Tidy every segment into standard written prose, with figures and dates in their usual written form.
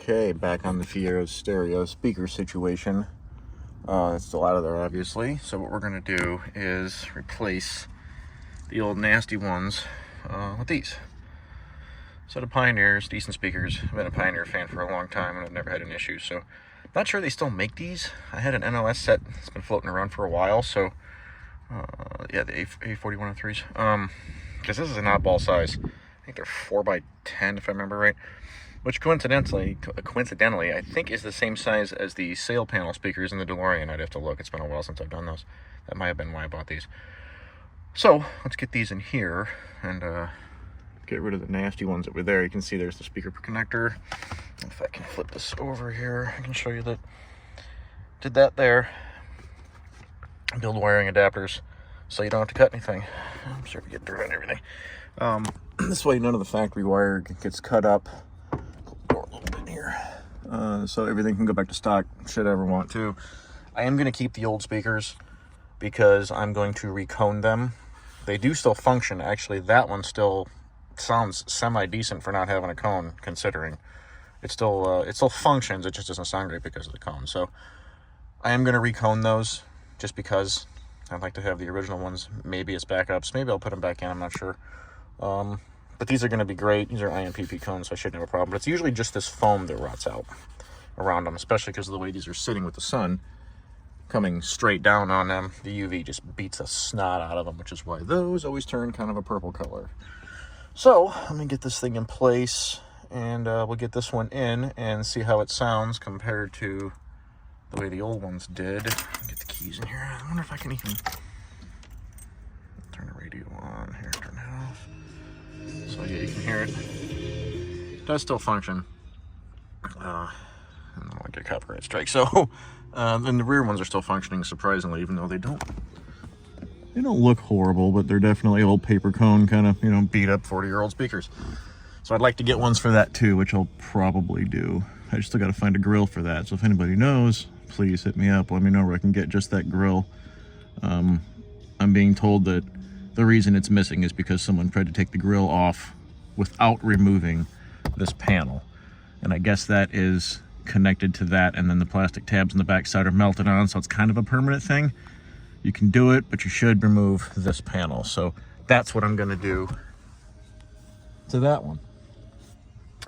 Okay, back on the Fiero stereo speaker situation. It's still out of there, obviously. So what we're going to do is replace the old nasty ones with these. So the Pioneers, decent speakers. I've been a Pioneer fan for a long time and I've never had an issue. So not sure they still make these. I had an NOS set that's been floating around for a while. So yeah, the A4103s. Because this is an oddball size. I think they're 4x10 if I remember right. Which coincidentally, I think is the same size as the sail panel speakers in the DeLorean. I'd have to look. It's been a while since I've done those. That might have been why I bought these. So, let's get these in here and get rid of the nasty ones that were there. You can see there's the speaker connector. If I can flip this over here, I can show you that. Did that there. Build wiring adapters so you don't have to cut anything. I'm sure to get dirt on everything. This way none of the factory wire gets cut up. So everything can go back to stock should I ever want to. I am going to keep the old speakers because I'm going to recone them. They do still function. Actually, that one still sounds semi-decent for not having a cone, considering. It still functions, it just doesn't sound great because of the cone. So I am going to recone those just because I'd like to have the original ones maybe as backups. Maybe I'll put them back in, I'm not sure. But these are going to be great. These are IMPP cones, so I shouldn't have a problem. But it's usually just this foam that rots out around them, especially because of the way these are sitting with the sun coming straight down on them. The UV just beats the snot out of them, which is why those always turn kind of a purple color. So let me get this thing in place, and we'll get this one in and see how it sounds compared to the way the old ones did. Get the keys in here. I wonder if I can even turn the radio on here, turn it off. So yeah, you can hear it. It does still function. I don't want to get a copyright strike. So, and the rear ones are still functioning surprisingly, even though they don't look horrible, but they're definitely old paper cone kind of, beat up 40-year-old speakers. So I'd like to get ones for that too, which I'll probably do. I just still got to find a grill for that. So if anybody knows, please hit me up. Let me know where I can get just that grill. I'm being told that the reason it's missing is because someone tried to take the grill off without removing this panel. And I guess that is connected to that, and then the plastic tabs on the back side are melted on, so it's kind of a permanent thing. You can do it, but you should remove this panel. So that's what I'm going to do to that one.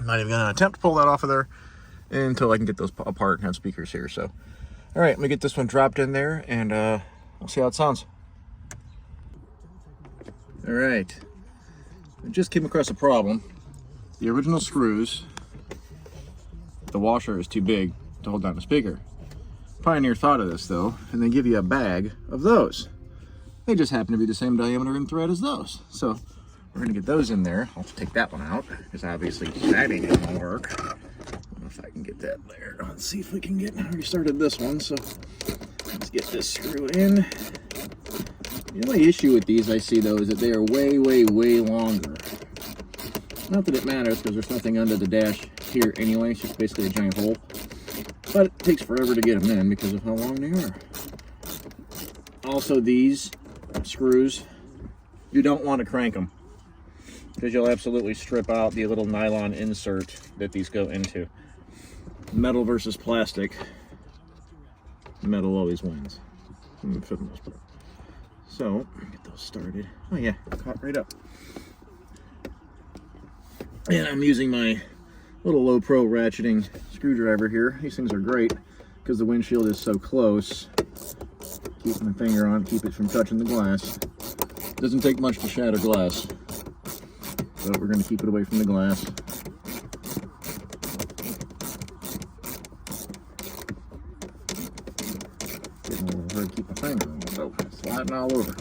I'm not even going to attempt to pull that off of there until I can get those apart and have speakers here. So, all right, let me get this one dropped in there, and we'll see how it sounds. All right, I just came across a problem. The original screws, the washer is too big to hold down the speaker. Pioneer thought of this though, and they give you a bag of those. They just happen to be the same diameter and thread as those. So we're gonna get those in there. I'll take that one out, because obviously that ain't gonna work. I don't know if I can get that there. Let's see if we can get, I already started this one, so let's get this screw in. The only issue with these I see though is that they are way, way, way longer. Not that it matters, because there's nothing under the dash here anyway. It's just basically a giant hole. But it takes forever to get them in because of how long they are. Also, these screws, you don't want to crank them, because you'll absolutely strip out the little nylon insert that these go into. Metal versus plastic, metal always wins, for the most part. So, get those started. Oh yeah, caught right up. And I'm using my little low pro ratcheting screwdriver here. These things are great because the windshield is so close. Keep my finger on it, keep it from touching the glass. Doesn't take much to shatter glass, so we're going to keep it away from the glass. Getting a little hard to keep my finger on it, so it's sliding all over.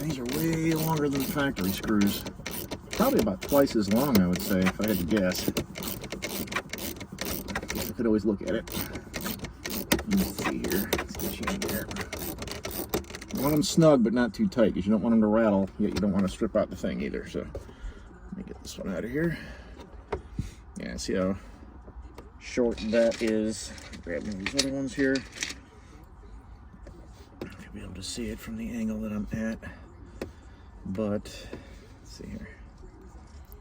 These are way longer than the factory screws. Probably about twice as long, I would say, if I had to guess. I could always look at it. Let's see here. Let's get you in here. You want them snug, but not too tight, because you don't want them to rattle, yet you don't want to strip out the thing either. So, let me get this one out of here. Yeah, see how short that is. Grab one of these other ones here. see it from the angle that I'm at, but let's see here.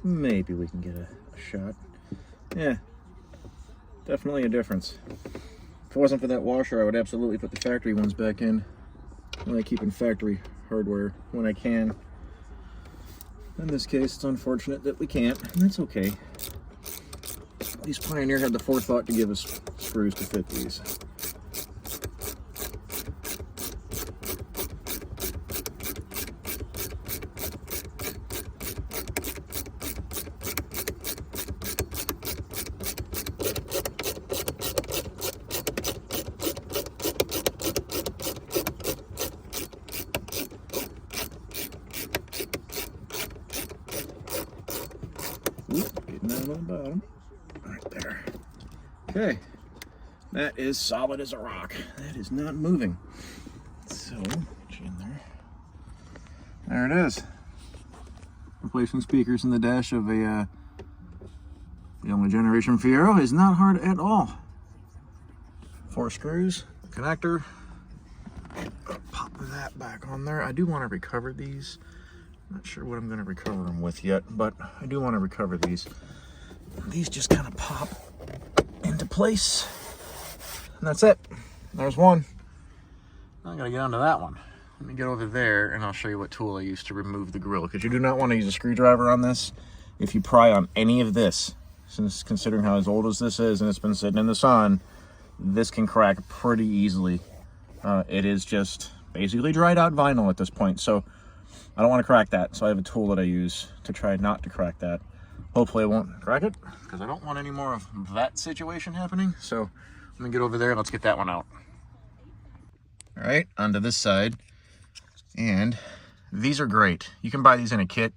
Maybe we can get a shot. Yeah, definitely a difference. If it wasn't for that washer, I would absolutely put the factory ones back in. I like keeping factory hardware when I can. In this case, it's unfortunate that we can't, and that's okay. At least Pioneer had the forethought to give us screws to fit these. Getting down on the bottom. Right there. Okay. That is solid as a rock. That is not moving. So, get you in there. There it is. Replacing speakers in the dash of a the only generation Fiero is not hard at all. 4 screws, connector. Pop that back on there. I do want to recover these. Not sure what I'm going to recover them with yet, but I do want to recover these. These just kind of pop into place. And that's it. There's one. Now I got to get onto that one. Let me get over there and I'll show you what tool I use to remove the grill, because you do not want to use a screwdriver on this. If you pry on any of this, since considering how as old as this is and it's been sitting in the sun, this can crack pretty easily. It is just basically dried out vinyl at this point, so I don't want to crack that. So I have a tool that I use to try not to crack that. Hopefully I won't crack it, because I don't want any more of that situation happening. So let me get over there and let's get that one out. All right, onto this side. And these are great. You can buy these in a kit.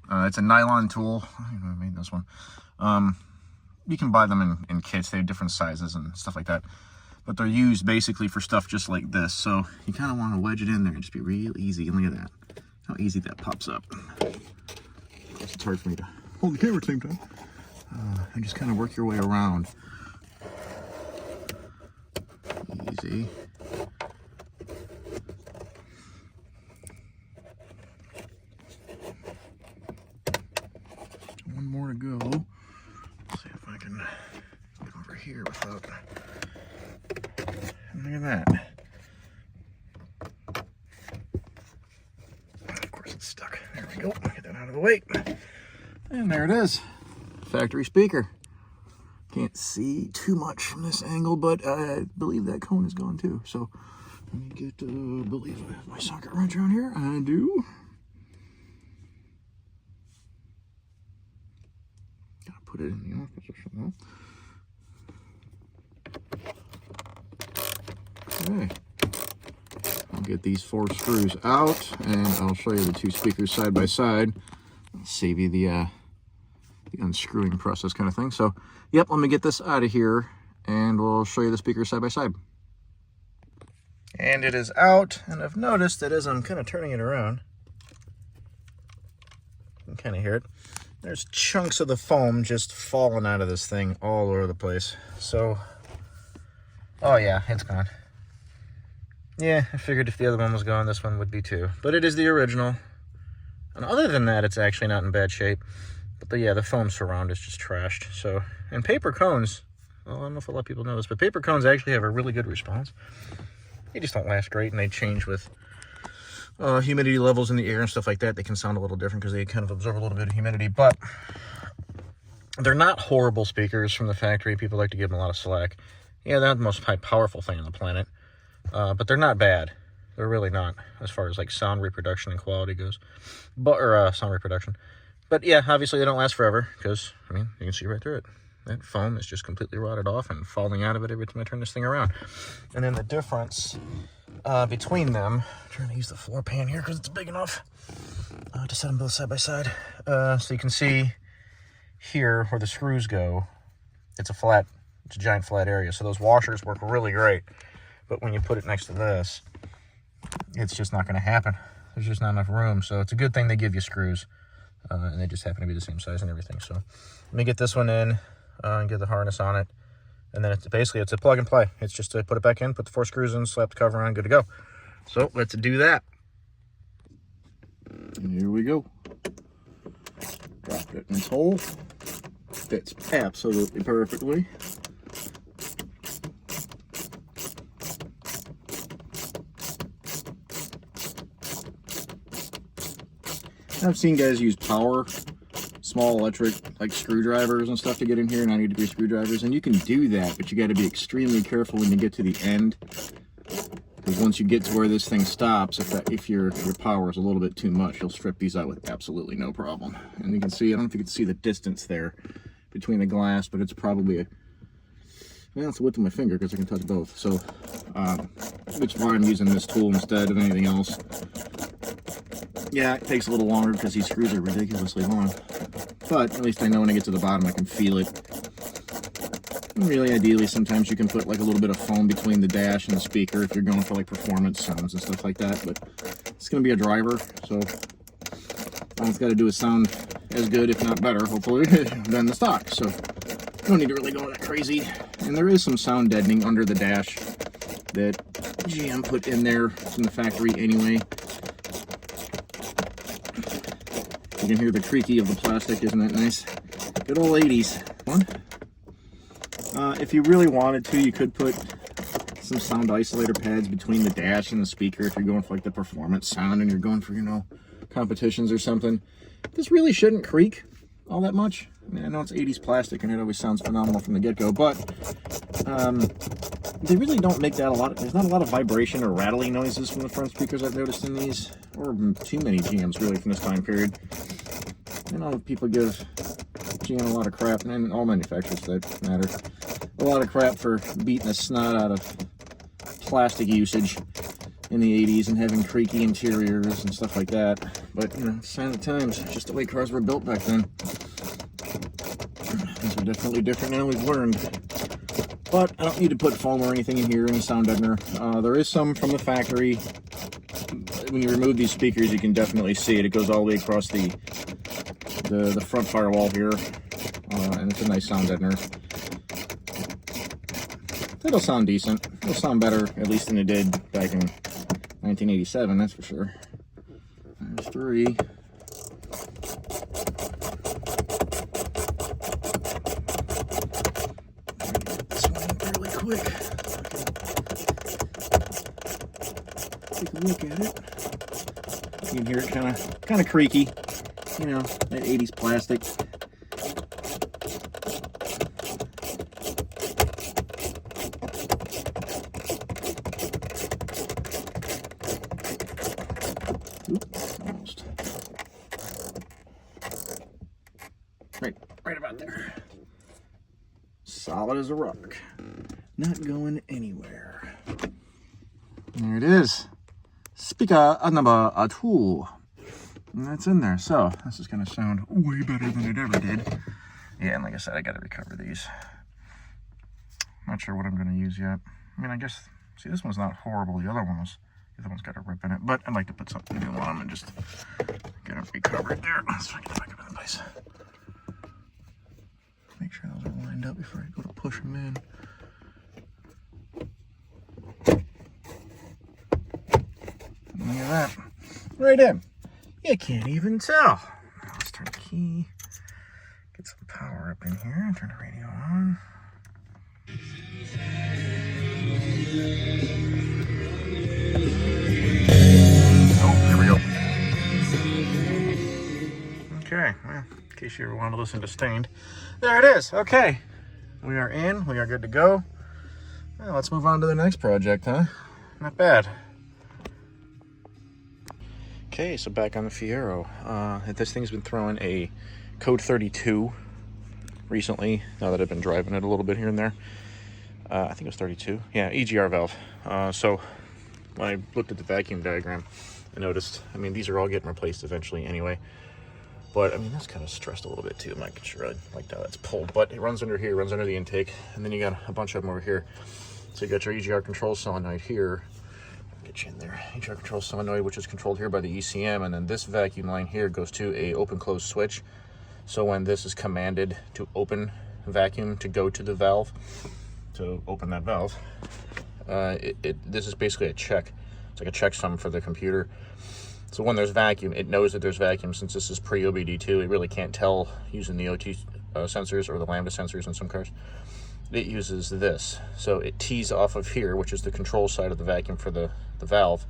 It's a nylon tool. I don't know if I made this one. You can buy them in kits. They have different sizes and stuff like that. But they're used basically for stuff just like this. So you kind of want to wedge it in there and just be real easy. And look at that. How easy that pops up. Of course, it's hard for me to hold the camera at the same time. And just kind of work your way around. Easy. One more to go. Let's see if I can get over here without... Look at that. Of course it's stuck. There we go. Get that out of the way. And there it is. Factory speaker. Can't see too much from this angle, but I believe that cone is gone too. So let me get, I believe I have my socket wrench around here. I do. Gotta put it in the off position though. Okay. I'll get these 4 screws out and I'll show you the 2 speakers side by side. I'll save you the unscrewing process kind of thing. So, yep, let me get this out of here and we'll show you the speakers side by side. And it is out, and I've noticed that as I'm kind of turning it around, you can kind of hear it. There's chunks of the foam just falling out of this thing all over the place. So, oh yeah, it's gone. Yeah, I figured if the other one was gone, this one would be too. But it is the original. And other than that, it's actually not in bad shape. But yeah, the foam surround is just trashed. So, and paper cones, well, I don't know if a lot of people know this, but paper cones actually have a really good response. They just don't last great, and they change with humidity levels in the air and stuff like that. They can sound a little different because they kind of absorb a little bit of humidity. But they're not horrible speakers from the factory. People like to give them a lot of slack. Yeah, they're not the most powerful thing on the planet. But they're not bad. They're really not, as far as like sound reproduction and quality goes. But, or sound reproduction. But yeah, obviously they don't last forever because, I mean, you can see right through it. That foam is just completely rotted off and falling out of it every time I turn this thing around. And then the difference between them, I'm trying to use the floor pan here because it's big enough to set them both side by side. So you can see here where the screws go, it's a giant flat area. So those washers work really great. But when you put it next to this, it's just not going to happen. There's just not enough room. So it's a good thing they give you screws. And they just happen to be the same size and everything. So let me get this one in and get the harness on it. And then it's basically, it's a plug and play. It's just to put it back in, put the 4 screws in, slap the cover on, good to go. So let's do that. And here we go. Dropped it in its hole. Fits absolutely perfectly. I've seen guys use power, small electric, like screwdrivers and stuff to get in here, 90-degree screwdrivers, and you can do that, but you got to be extremely careful when you get to the end, because once you get to where this thing stops, if your power is a little bit too much, you'll strip these out with absolutely no problem. And you can see, I don't know if you can see the distance there between the glass, but it's probably well, it's the width of my finger because I can touch both. So, which is why I'm using this tool instead of anything else. Yeah, it takes a little longer because these screws are ridiculously long. But at least I know when I get to the bottom I can feel it. And really, ideally, sometimes you can put like a little bit of foam between the dash and the speaker if you're going for like performance sounds and stuff like that. But it's going to be a driver, so all it's got to do is sound as good, if not better, hopefully, than the stock. So no need to really go that crazy. And there is some sound deadening under the dash that GM put in there from the factory anyway. You can hear the creaky of the plastic, isn't that nice? Good old 80s one. If you really wanted to, you could put some sound isolator pads between the dash and the speaker if you're going for like the performance sound and you're going for, you know, competitions or something. This really shouldn't creak all that much. I mean, I know it's 80s plastic and it always sounds phenomenal from the get-go, but they really don't make that a lot. There's not a lot of vibration or rattling noises from the front speakers I've noticed in these, or too many GMs really from this time period. I know people give GM a lot of crap, and all manufacturers for that matter, a lot of crap for beating the snot out of plastic usage in the 80s and having creaky interiors and stuff like that. But, you know, sign of the times, just the way cars were built back then. Things are definitely different now, we've learned. But I don't need to put foam or anything in here, any sound deadener. There is some from the factory. When you remove these speakers, you can definitely see it. It goes all the way across the front firewall here, and it's a nice sound deadener. It'll sound decent. It'll sound better, at least than it did back in 1987, that's for sure. There's 3. This one really quick. Take a look at it. You can hear it kind of creaky. You know, that 80s plastic. Oops, almost. Right about there. Solid as a rock. Not going anywhere. There it is. Speaker number 2. And that's in there. So this is going to sound way better than it ever did. Yeah, and like I said, I got to recover these. Not sure what I'm going to use yet. I mean, I guess, see, this one's not horrible. The other one's got a rip in it. But I'd like to put something new on them and just get them recovered there. Let's try to get back up in place. Make sure those are lined up before I go to push them in. Look at that. Right in. You can't even tell. Let's turn the key. Get some power up in here. Turn the radio on. Oh, there we go. Okay, well, in case you ever want to listen to Stained. There it is. Okay. We are in. We are good to go. Well, let's move on to the next project, huh? Not bad. Okay, so back on the Fiero. This thing's been throwing a code 32 recently, now that I've been driving it a little bit here and there. I think it was 32. Yeah, EGR valve. So when I looked at the vacuum diagram, I noticed, I mean, these are all getting replaced eventually anyway. But, I mean, that's kind of stressed a little bit too. I'm not sure I like how that's pulled. But it runs under here, runs under the intake. And then you got a bunch of them over here. So you got your EGR control solenoid here. Get you in there. EGR control solenoid, which is controlled here by the ECM, and then this vacuum line here goes to a open-close switch. So when this is commanded to open vacuum to go to the valve, to open that valve, this is basically a check It's like a checksum for the computer. So when there's vacuum, it knows that there's vacuum. Since this is pre-OBD2, it really can't tell using the OT sensors or the lambda sensors in some cars. It uses this. So it tees off of here, which is the control side of the vacuum for the valve,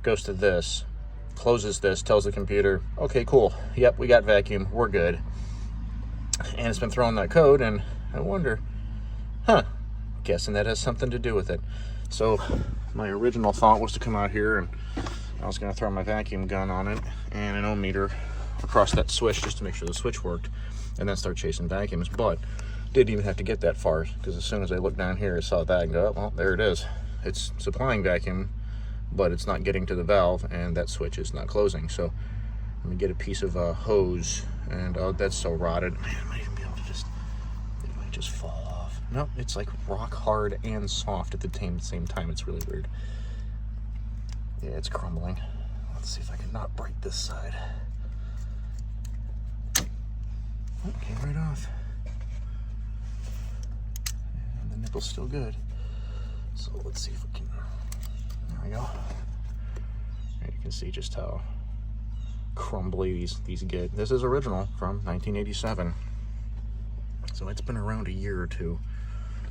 goes to this, closes this, tells the computer, okay, cool, yep, we got vacuum, we're good. And it's been throwing that code, and I wonder, guessing that has something to do with it. So my original thought was to come out here and I was going to throw my vacuum gun on it and an ohm meter across that switch just to make sure the switch worked, and then start chasing vacuums. But didn't even have to get that far, because as soon as I looked down here, I saw that and go, well, there it is. It's supplying vacuum, but it's not getting to the valve, and that switch is not closing. So let me get a piece of hose, and oh, that's so rotted. Man, I might even be able to it might just fall off. No, it's like rock hard and soft at the same time. It's really weird. Yeah, it's crumbling. Let's see if I can not break this side. Oh, came right off. And the nipple's still good. So let's see if we can, there we go. And you can see just how crumbly these get. This is original from 1987. So it's been around a year or two.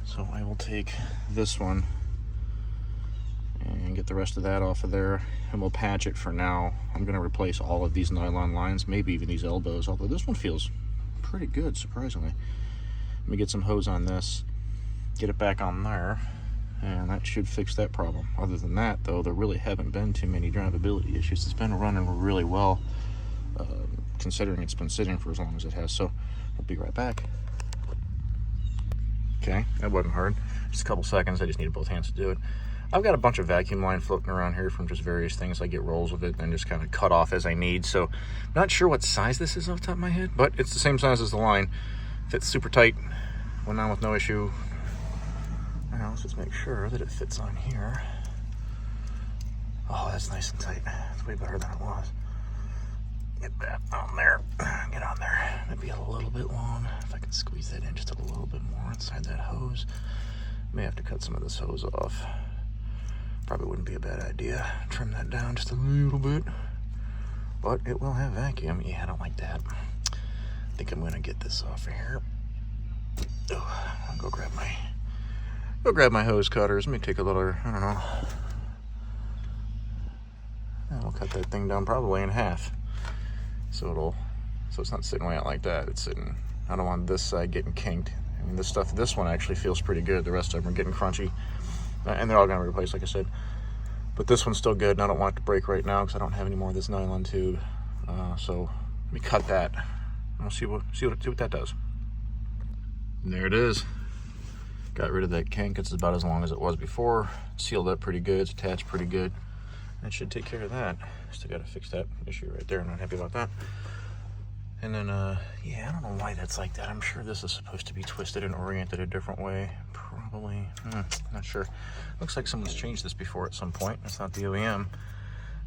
So I will take this one and get the rest of that off of there, and we'll patch it for now. I'm going to replace all of these nylon lines, maybe even these elbows, although this one feels pretty good, surprisingly. Let me get some hose on this, get it back on there, and that should fix that problem. Other than that, though, there really haven't been too many drivability issues. It's been running really well, considering it's been sitting for as long as it has. So I'll be right back. Okay, that wasn't hard. Just a couple seconds. I just needed both hands to do it. I've got a bunch of vacuum line floating around here from just various things. I get rolls of it and just kind of cut off as I need. So not sure what size this is off the top of my head, but it's the same size as the line. Fits super tight. Went on with no issue. Now let's just make sure that it fits on here. Oh, that's nice and tight. It's way better than it was. Get that on there. Get on there. Maybe a little bit long. If I can squeeze that in just a little bit more inside that hose. May have to cut some of this hose off. Probably wouldn't be a bad idea. Trim that down just a little bit. But it will have vacuum. Yeah, I don't like that. I think I'm gonna get this off of here. Oh, I'll go grab my hose cutters. Let me take a little, I don't know. And we'll cut that thing down probably in half. So it's not sitting way out like that. It's sitting, I don't want this side getting kinked. I mean, this one actually feels pretty good. The rest of them are getting crunchy. And they're all gonna be replaced, like I said. But this one's still good, and I don't want it to break right now because I don't have any more of this nylon tube. So let me cut that. And we'll see what that does. And there it is. Got rid of that kink. It's about as long as it was before. Sealed up pretty good. It's attached pretty good. That should take care of that. Still got to fix that issue right there. I'm not happy about that. And then, yeah, I don't know why that's like that. I'm sure this is supposed to be twisted and oriented a different way. Probably, not sure. Looks like someone's changed this before at some point. It's not the OEM.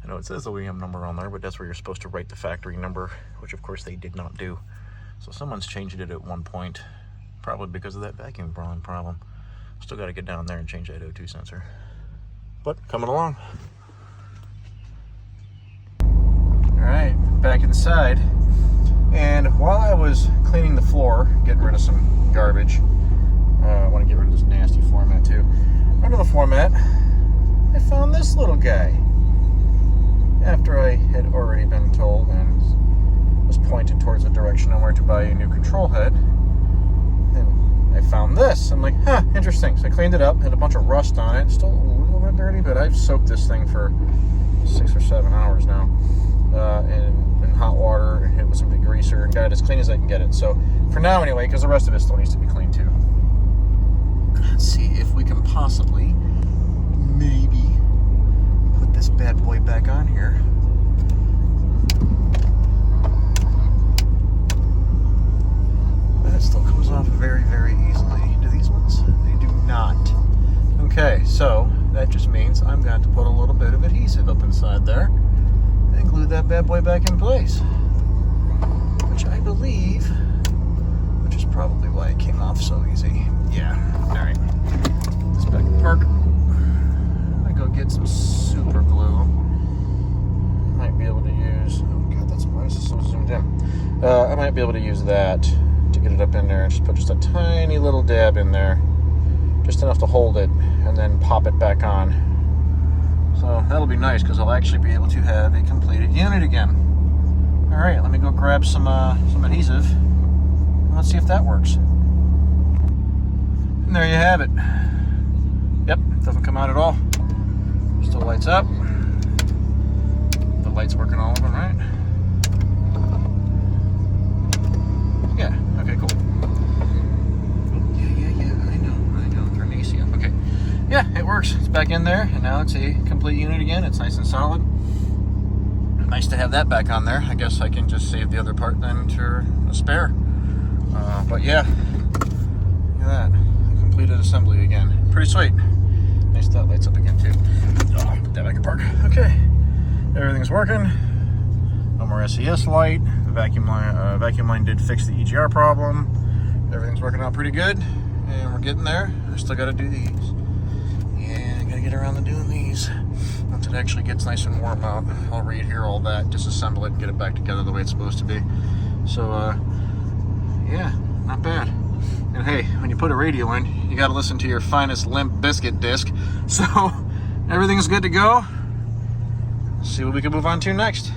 I know it says the OEM number on there, but that's where you're supposed to write the factory number, which of course they did not do. So someone's changed it at one point, probably because of that vacuum problem. Still got to get down there and change that O2 sensor. But coming along. All right, back inside. And while I was cleaning the floor, getting rid of some garbage, I want to get rid of this nasty floor mat too. Under the floor mat, I found this little guy. After I had already been told and was pointed towards the direction on where to buy a new control head, and I found this. I'm like, huh, interesting. So I cleaned it up, had a bunch of rust on it. Still a little bit dirty, but I've soaked this thing for 6 or 7 hours now. In hot water and hit it with some degreaser and got it as clean as I can get it. So for now anyway, because the rest of it still needs to be cleaned too. Let's see if we can possibly maybe put this bad boy back on here. But it still comes off very, very easily. Do these ones? They do not. Okay, so that just means I'm going to put a little bit of adhesive up inside there and glue that bad boy back in place, which I believe, which is probably why it came off so easy. Yeah, all right, let's back in park. I go get some super glue. Might be able to use, oh god, why is this so zoomed in? I might be able to use that to get it up in there and just put just a tiny little dab in there. Just enough to hold it and then pop it back on. So that'll be nice because I'll actually be able to have a completed unit again. All right, let me go grab some adhesive. Let's see if that works. And there you have it. Yep, doesn't come out at all. Still lights up. The light's working all of it, right? Yeah, okay, cool. Yeah, I know, Carnation. Okay, yeah, it works. It's back in there, and now it's a complete unit again. It's nice and solid. Nice to have that back on there. I guess I can just save the other part then to a spare. But yeah, look at that. Completed assembly again. Pretty sweet. Nice that lights up again too. Oh, put that back in park. Okay, everything's working. No more SES light. The vacuum line did fix the EGR problem. Everything's working out pretty good, and we're getting there. I still got to do these. Yeah, I got to get around to doing these. Once it actually gets nice and warm out, I'll read here all that, disassemble it, and get it back together the way it's supposed to be. So, yeah, not bad. And hey, when you put a radio in, you got to listen to your finest Limp Bizkit disc. So, everything's good to go. Let's see what we can move on to next.